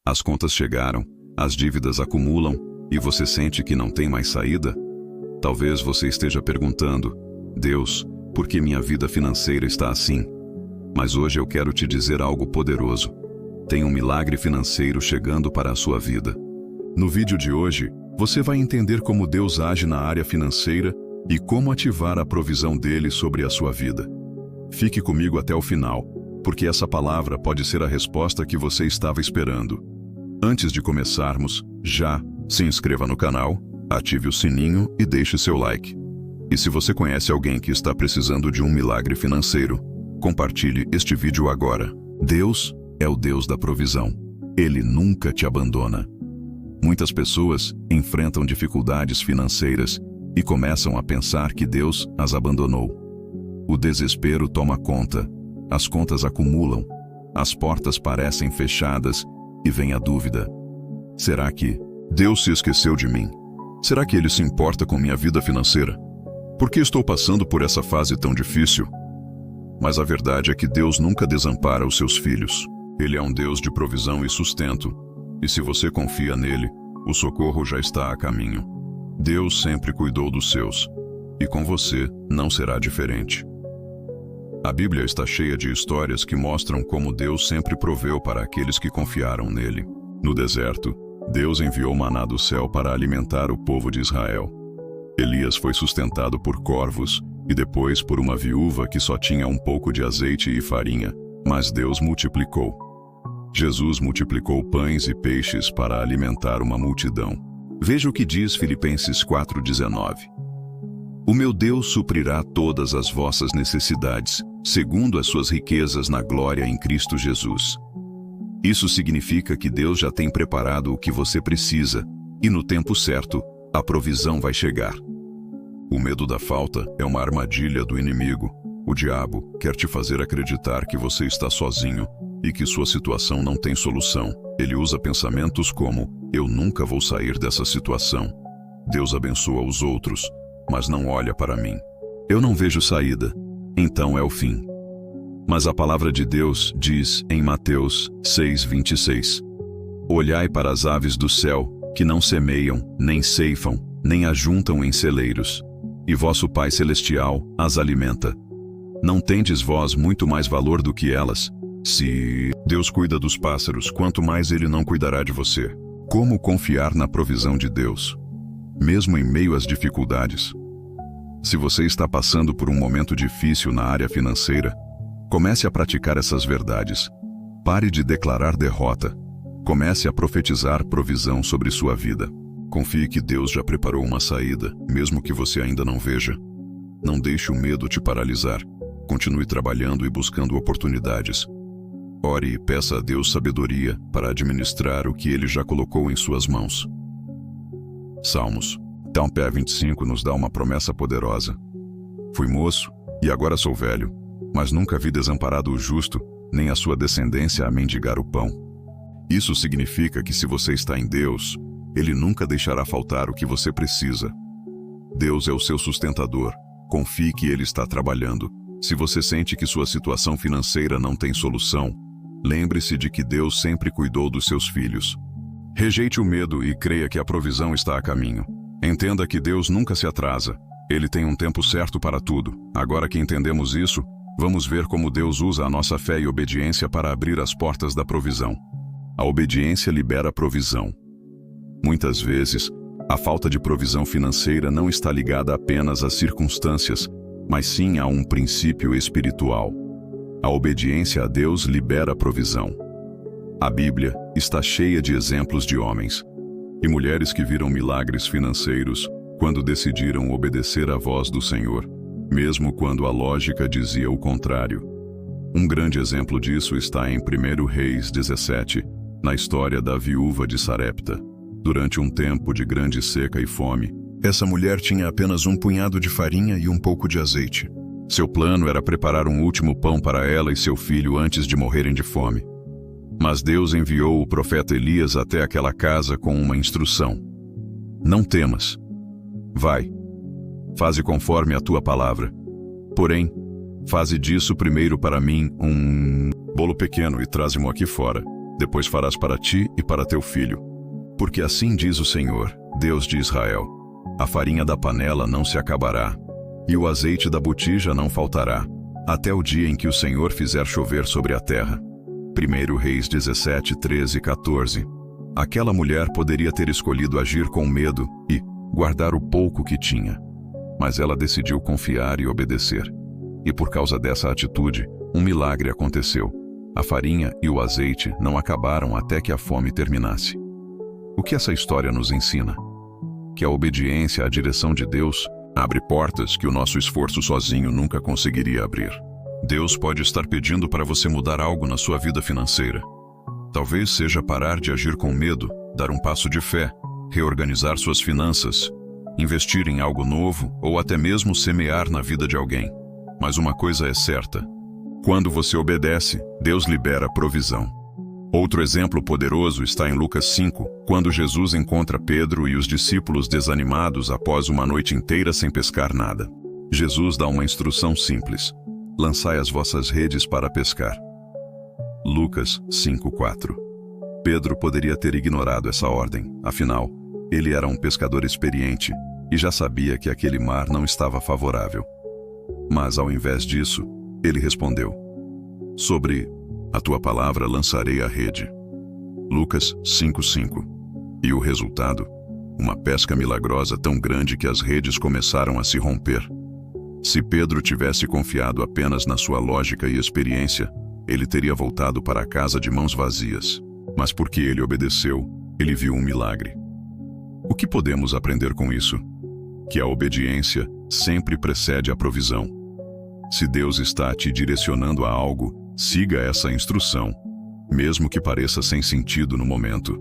As contas chegaram, as dívidas acumulam e você sente que não tem mais saída? Talvez você esteja perguntando: Deus, por que minha vida financeira está assim? Mas hoje eu quero te dizer algo poderoso. Tem um milagre financeiro chegando para a sua vida. No vídeo de hoje, você vai entender como Deus age na área financeira e como ativar a provisão dele sobre a sua vida. Fique comigo até o final, porque essa palavra pode ser a resposta que você estava esperando. Antes de começarmos, já se inscreva no canal, ative o sininho e deixe seu like. E se você conhece alguém que está precisando de um milagre financeiro, compartilhe este vídeo agora. Deus é o Deus da provisão. Ele nunca te abandona. Muitas pessoas enfrentam dificuldades financeiras e começam a pensar que Deus as abandonou. O desespero toma conta, as contas acumulam, as portas parecem fechadas e vem a dúvida: será que Deus se esqueceu de mim? Será que Ele se importa com minha vida financeira? Por que estou passando por essa fase tão difícil? Mas a verdade é que Deus nunca desampara os seus filhos. Ele é um Deus de provisão e sustento, e se você confia nele, o socorro já está a caminho. Deus sempre cuidou dos seus, e com você não será diferente. A Bíblia está cheia de histórias que mostram como Deus sempre proveu para aqueles que confiaram nele. No deserto, Deus enviou maná do céu para alimentar o povo de Israel. Elias foi sustentado por corvos e depois por uma viúva que só tinha um pouco de azeite e farinha, mas Deus multiplicou. Jesus multiplicou pães e peixes para alimentar uma multidão. Veja o que diz Filipenses 4:19. O meu Deus suprirá todas as vossas necessidades, segundo as suas riquezas na glória em Cristo Jesus. Isso significa que Deus já tem preparado o que você precisa, e no tempo certo, a provisão vai chegar. O medo da falta é uma armadilha do inimigo. O diabo quer te fazer acreditar que você está sozinho e que sua situação não tem solução. Ele usa pensamentos como: eu nunca vou sair dessa situação. Deus abençoa os outros, mas não olha para mim. Eu não vejo saída, então é o fim. Mas a palavra de Deus diz em Mateus 6:26: olhai para as aves do céu, que não semeiam, nem ceifam, nem ajuntam em celeiros, e vosso Pai Celestial as alimenta. Não tendes vós muito mais valor do que elas? Se Deus cuida dos pássaros, quanto mais Ele não cuidará de você. Como confiar na provisão de Deus, mesmo em meio às dificuldades? Se você está passando por um momento difícil na área financeira, comece a praticar essas verdades. Pare de declarar derrota. Comece a profetizar provisão sobre sua vida. Confie que Deus já preparou uma saída, mesmo que você ainda não veja. Não deixe o medo te paralisar. Continue trabalhando e buscando oportunidades. Ore e peça a Deus sabedoria para administrar o que Ele já colocou em suas mãos. Salmos 25 nos dá uma promessa poderosa. Fui moço e agora sou velho, mas nunca vi desamparado o justo, nem a sua descendência a mendigar o pão. Isso significa que se você está em Deus, Ele nunca deixará faltar o que você precisa. Deus é o seu sustentador. Confie que Ele está trabalhando. Se você sente que sua situação financeira não tem solução, lembre-se de que Deus sempre cuidou dos seus filhos. Rejeite o medo e creia que a provisão está a caminho. Entenda que Deus nunca se atrasa. Ele tem um tempo certo para tudo. Agora que entendemos isso, vamos ver como Deus usa a nossa fé e obediência para abrir as portas da provisão. A obediência libera a provisão. Muitas vezes, a falta de provisão financeira não está ligada apenas às circunstâncias, mas sim a um princípio espiritual. A obediência a Deus libera a provisão. A Bíblia está cheia de exemplos de homens e mulheres que viram milagres financeiros quando decidiram obedecer à voz do Senhor, mesmo quando a lógica dizia o contrário. Um grande exemplo disso está em 1 Reis 17, na história da viúva de Sarepta. Durante um tempo de grande seca e fome, essa mulher tinha apenas um punhado de farinha e um pouco de azeite. Seu plano era preparar um último pão para ela e seu filho antes de morrerem de fome. Mas Deus enviou o profeta Elias até aquela casa com uma instrução: não temas. Vai, faze conforme a tua palavra. Porém, faze disso primeiro para mim um bolo pequeno e traze-mo aqui fora. depois farás para ti e para teu filho. Porque assim diz o Senhor, Deus de Israel: a farinha da panela não se acabará, e o azeite da botija não faltará, até o dia em que o Senhor fizer chover sobre a terra. 1 Reis 17, 13 e 14. Aquela mulher poderia ter escolhido agir com medo e guardar o pouco que tinha, mas ela decidiu confiar e obedecer. E por causa dessa atitude, um milagre aconteceu. A farinha e o azeite não acabaram até que a fome terminasse. O que essa história nos ensina? Que a obediência à direção de Deus abre portas que o nosso esforço sozinho nunca conseguiria abrir. Deus pode estar pedindo para você mudar algo na sua vida financeira. Talvez seja parar de agir com medo, dar um passo de fé, reorganizar suas finanças, investir em algo novo ou até mesmo semear na vida de alguém. Mas uma coisa é certa: quando você obedece, Deus libera provisão. Outro exemplo poderoso está em Lucas 5, quando Jesus encontra Pedro e os discípulos desanimados após uma noite inteira sem pescar nada. Jesus dá uma instrução simples: lançai as vossas redes para pescar. Lucas 5:4. Pedro poderia ter ignorado essa ordem, afinal, ele era um pescador experiente e já sabia que aquele mar não estava favorável. Mas ao invés disso, ele respondeu: sobre a tua palavra lançarei a rede. Lucas 5:5. E o resultado? Uma pesca milagrosa tão grande que as redes começaram a se romper. Se Pedro tivesse confiado apenas na sua lógica e experiência, ele teria voltado para casa de mãos vazias. Mas porque ele obedeceu, ele viu um milagre. O que podemos aprender com isso? Que a obediência sempre precede a provisão. Se Deus está te direcionando a algo, siga essa instrução, mesmo que pareça sem sentido no momento.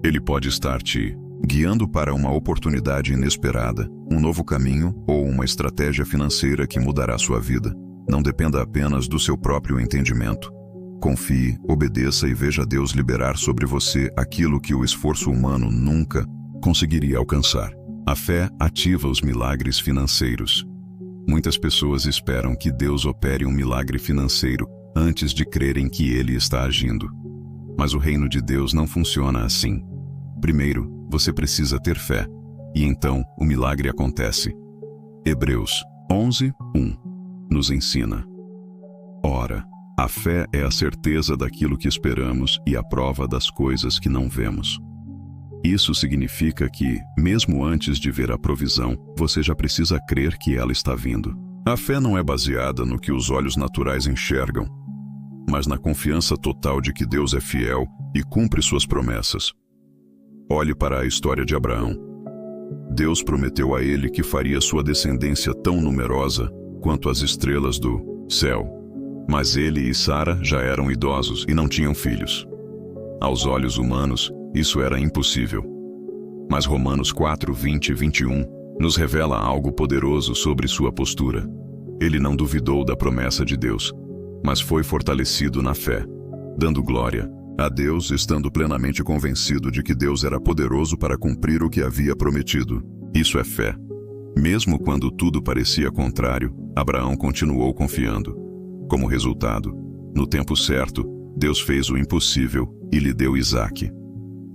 Ele pode estar te guiando para uma oportunidade inesperada, um novo caminho ou uma estratégia financeira que mudará sua vida. Não dependa apenas do seu próprio entendimento. Confie, obedeça e veja Deus liberar sobre você aquilo que o esforço humano nunca conseguiria alcançar. A fé ativa os milagres financeiros. Muitas pessoas esperam que Deus opere um milagre financeiro antes de crerem que Ele está agindo. Mas o reino de Deus não funciona assim. Primeiro, você precisa ter fé, e então o milagre acontece. Hebreus 11:1 nos ensina: ora, a fé é a certeza daquilo que esperamos e a prova das coisas que não vemos. Isso significa que, mesmo antes de ver a provisão, você já precisa crer que ela está vindo. A fé não é baseada no que os olhos naturais enxergam, mas na confiança total de que Deus é fiel e cumpre suas promessas. Olhe para a história de Abraão. Deus prometeu a ele que faria sua descendência tão numerosa quanto as estrelas do céu. Mas ele e Sara já eram idosos e não tinham filhos. Aos olhos humanos, isso era impossível. Mas Romanos 4:20 e 21 nos revela algo poderoso sobre sua postura. Ele não duvidou da promessa de Deus, mas foi fortalecido na fé, dando glória a Deus, estando plenamente convencido de que Deus era poderoso para cumprir o que havia prometido. Isso é fé. Mesmo quando tudo parecia contrário, Abraão continuou confiando. Como resultado, no tempo certo, Deus fez o impossível e lhe deu Isaque.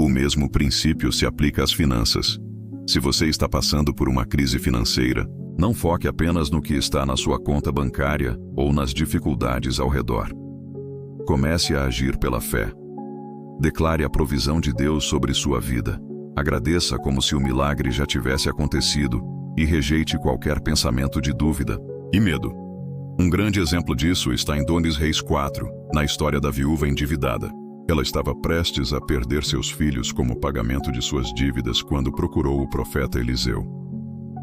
O mesmo princípio se aplica às finanças. Se você está passando por uma crise financeira, não foque apenas no que está na sua conta bancária ou nas dificuldades ao redor. Comece a agir pela fé. Declare a provisão de Deus sobre sua vida. Agradeça como se o milagre já tivesse acontecido e rejeite qualquer pensamento de dúvida e medo. Um grande exemplo disso está em 2 Reis 4, na história da viúva endividada. Ela estava prestes a perder seus filhos como pagamento de suas dívidas quando procurou o profeta Eliseu.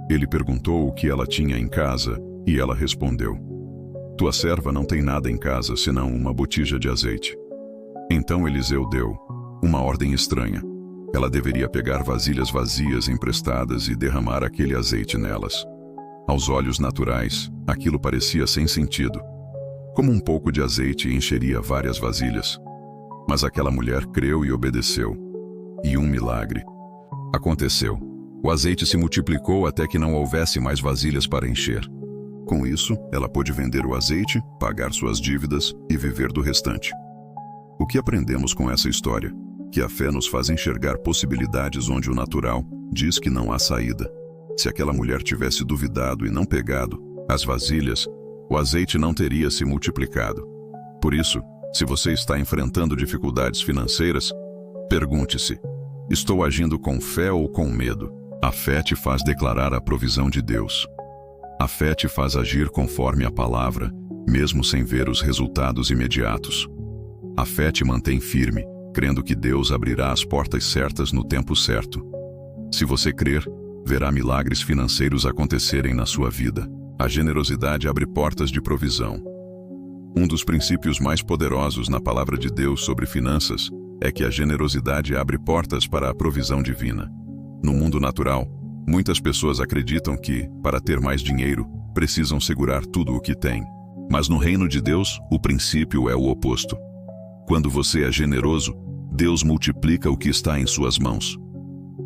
Ele perguntou o que ela tinha em casa e ela respondeu: tua serva não tem nada em casa senão uma botija de azeite. Então Eliseu deu uma ordem estranha. Ela deveria pegar vasilhas vazias emprestadas e derramar aquele azeite nelas. Aos olhos naturais, aquilo parecia sem sentido. Como um pouco de azeite encheria várias vasilhas? Mas aquela mulher creu e obedeceu. E um milagre aconteceu. O azeite se multiplicou até que não houvesse mais vasilhas para encher. Com isso, ela pôde vender o azeite, pagar suas dívidas e viver do restante. O que aprendemos com essa história? Que a fé nos faz enxergar possibilidades onde o natural diz que não há saída. Se aquela mulher tivesse duvidado e não pegado as vasilhas, o azeite não teria se multiplicado. Por isso, se você está enfrentando dificuldades financeiras, pergunte-se: estou agindo com fé ou com medo? A fé te faz declarar a provisão de Deus. A fé te faz agir conforme a palavra, mesmo sem ver os resultados imediatos. A fé te mantém firme, crendo que Deus abrirá as portas certas no tempo certo. Se você crer, verá milagres financeiros acontecerem na sua vida. A generosidade abre portas de provisão. Um dos princípios mais poderosos na palavra de Deus sobre finanças é que a generosidade abre portas para a provisão divina. No mundo natural, muitas pessoas acreditam que, para ter mais dinheiro, precisam segurar tudo o que têm. Mas no reino de Deus, o princípio é o oposto. Quando você é generoso, Deus multiplica o que está em suas mãos.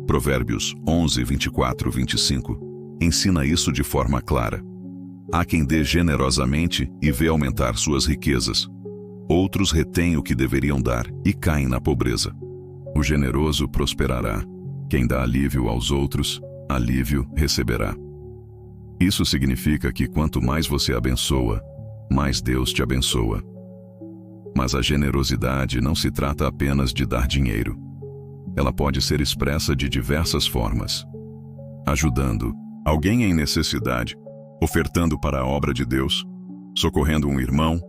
Provérbios 11, 24, 25 ensina isso de forma clara. Há quem dê generosamente e vê aumentar suas riquezas. Outros retêm o que deveriam dar e caem na pobreza. O generoso prosperará. Quem dá alívio aos outros, alívio receberá. Isso significa que quanto mais você abençoa, mais Deus te abençoa. Mas a generosidade não se trata apenas de dar dinheiro. Ela pode ser expressa de diversas formas. Ajudando alguém em necessidade, ofertando para a obra de Deus, socorrendo um irmão,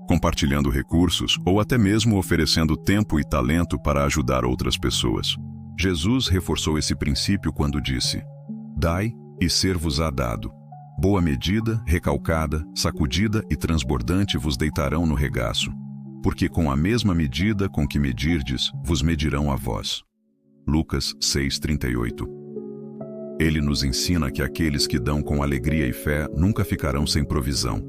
compartilhando recursos ou até mesmo oferecendo tempo e talento para ajudar outras pessoas. Jesus reforçou esse princípio quando disse: dai e ser-vos-á dado. Boa medida, recalcada, sacudida e transbordante vos deitarão no regaço, porque com a mesma medida com que medirdes, vos medirão a vós. Lucas 6:38. Ele nos ensina que aqueles que dão com alegria e fé nunca ficarão sem provisão.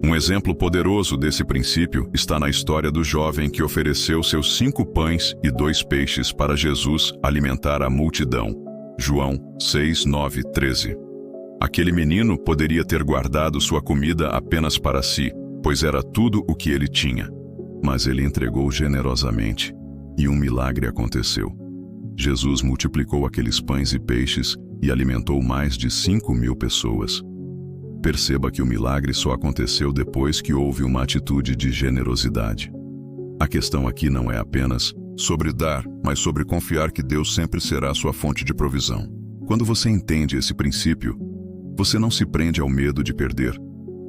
Um exemplo poderoso desse princípio está na história do jovem que ofereceu seus 5 pães e 2 peixes para Jesus alimentar a multidão. João 6, 9, 13. Aquele menino poderia ter guardado sua comida apenas para si, pois era tudo o que ele tinha. Mas ele entregou generosamente, e um milagre aconteceu. Jesus multiplicou aqueles pães e peixes e alimentou mais de 5.000 pessoas. Perceba que o milagre só aconteceu depois que houve uma atitude de generosidade. A questão aqui não é apenas sobre dar, mas sobre confiar que Deus sempre será sua fonte de provisão. Quando você entende esse princípio, você não se prende ao medo de perder,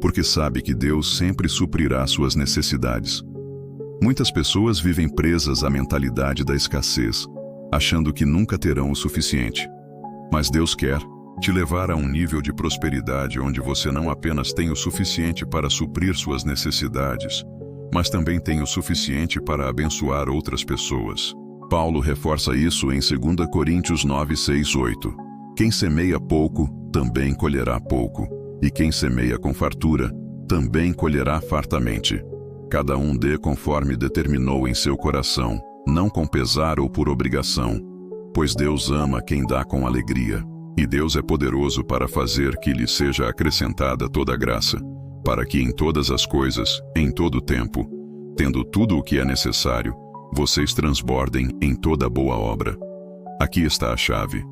porque sabe que Deus sempre suprirá suas necessidades. Muitas pessoas vivem presas à mentalidade da escassez, achando que nunca terão o suficiente. Mas Deus quer te levar a um nível de prosperidade onde você não apenas tem o suficiente para suprir suas necessidades, mas também tem o suficiente para abençoar outras pessoas. Paulo reforça isso em 2 Coríntios 9, 6, 8. Quem semeia pouco, também colherá pouco, e quem semeia com fartura, também colherá fartamente. Cada um dê conforme determinou em seu coração, não com pesar ou por obrigação, pois Deus ama quem dá com alegria. E Deus é poderoso para fazer que lhe seja acrescentada toda a graça, para que em todas as coisas, em todo o tempo, tendo tudo o que é necessário, vocês transbordem em toda boa obra. Aqui está a chave.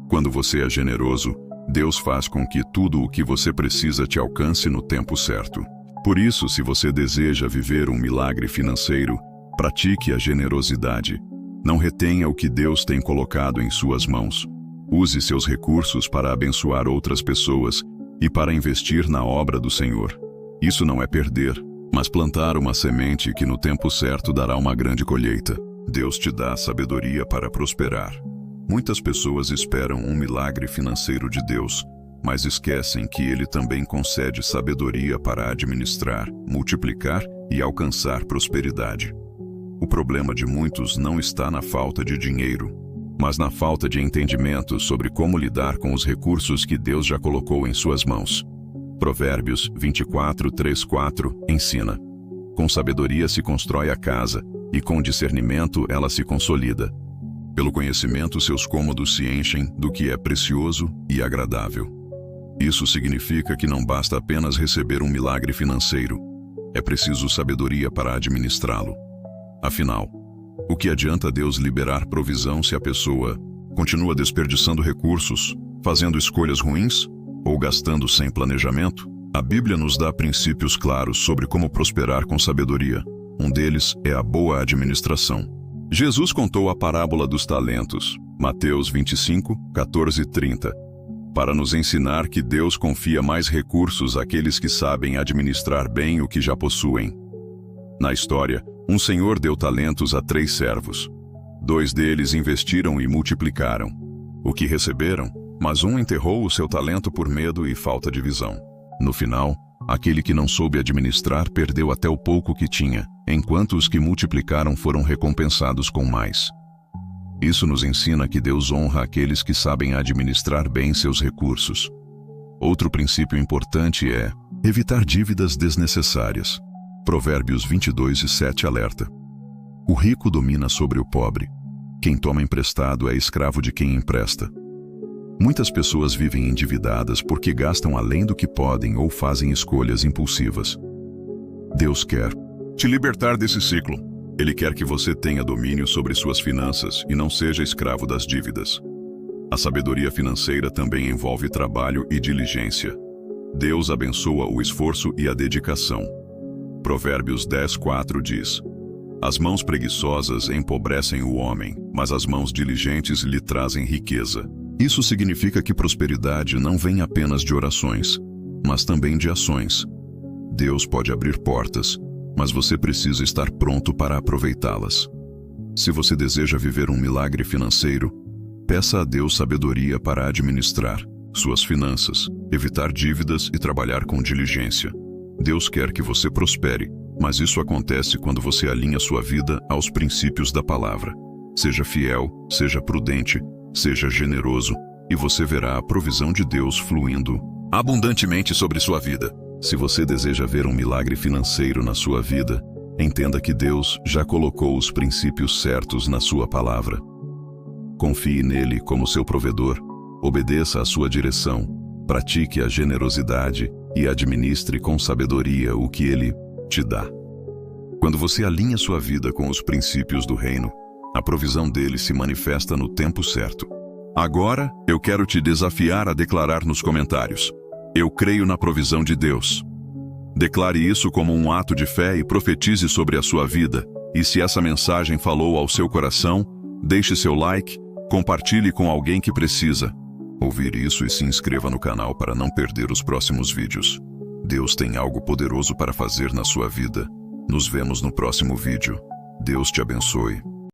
Quando você é generoso, Deus faz com que tudo o que você precisa te alcance no tempo certo. Por isso, se você deseja viver um milagre financeiro, pratique a generosidade. Não retenha o que Deus tem colocado em suas mãos. Use seus recursos para abençoar outras pessoas e para investir na obra do Senhor. Isso não é perder, mas plantar uma semente que no tempo certo dará uma grande colheita. Deus te dá sabedoria para prosperar. Muitas pessoas esperam um milagre financeiro de Deus, mas esquecem que Ele também concede sabedoria para administrar, multiplicar e alcançar prosperidade. O problema de muitos não está na falta de dinheiro, mas na falta de entendimento sobre como lidar com os recursos que Deus já colocou em suas mãos. Provérbios 24, 3, 4 ensina: com sabedoria se constrói a casa, e com discernimento ela se consolida. Pelo conhecimento seus cômodos se enchem do que é precioso e agradável. Isso significa que não basta apenas receber um milagre financeiro. É preciso sabedoria para administrá-lo. Afinal, o que adianta Deus liberar provisão se a pessoa continua desperdiçando recursos, fazendo escolhas ruins ou gastando sem planejamento? A Bíblia nos dá princípios claros sobre como prosperar com sabedoria. Um deles é a boa administração. Jesus contou a parábola dos talentos, Mateus 25, 14 e 30, para nos ensinar que Deus confia mais recursos àqueles que sabem administrar bem o que já possuem. Na história, um senhor deu talentos a 3 servos. 2 deles investiram e multiplicaram o que receberam, mas um enterrou o seu talento por medo e falta de visão. No final, aquele que não soube administrar perdeu até o pouco que tinha, enquanto os que multiplicaram foram recompensados com mais. Isso nos ensina que Deus honra aqueles que sabem administrar bem seus recursos. Outro princípio importante é evitar dívidas desnecessárias. Provérbios 22:7 alerta: o rico domina sobre o pobre. Quem toma emprestado é escravo de quem empresta. Muitas pessoas vivem endividadas porque gastam além do que podem ou fazem escolhas impulsivas. Deus quer te libertar desse ciclo. Ele quer que você tenha domínio sobre suas finanças e não seja escravo das dívidas. A sabedoria financeira também envolve trabalho e diligência. Deus abençoa o esforço e a dedicação. Provérbios 10:4 diz: as mãos preguiçosas empobrecem o homem, mas as mãos diligentes lhe trazem riqueza. Isso significa que prosperidade não vem apenas de orações, mas também de ações. Deus pode abrir portas, mas você precisa estar pronto para aproveitá-las. Se você deseja viver um milagre financeiro, peça a Deus sabedoria para administrar suas finanças, evitar dívidas e trabalhar com diligência. Deus quer que você prospere, mas isso acontece quando você alinha sua vida aos princípios da palavra. Seja fiel, seja prudente, seja generoso, e você verá a provisão de Deus fluindo abundantemente sobre sua vida. Se você deseja ver um milagre financeiro na sua vida, entenda que Deus já colocou os princípios certos na sua palavra. Confie nele como seu provedor, obedeça à sua direção, pratique a generosidade e administre com sabedoria o que ele te dá. Quando você alinha sua vida com os princípios do reino, a provisão dele se manifesta no tempo certo. Agora, eu quero te desafiar a declarar nos comentários: eu creio na provisão de Deus. Declare isso como um ato de fé e profetize sobre a sua vida. E se essa mensagem falou ao seu coração, deixe seu like, compartilhe com alguém que precisa ouvir isso e se inscreva no canal para não perder os próximos vídeos. Deus tem algo poderoso para fazer na sua vida. Nos vemos no próximo vídeo. Deus te abençoe.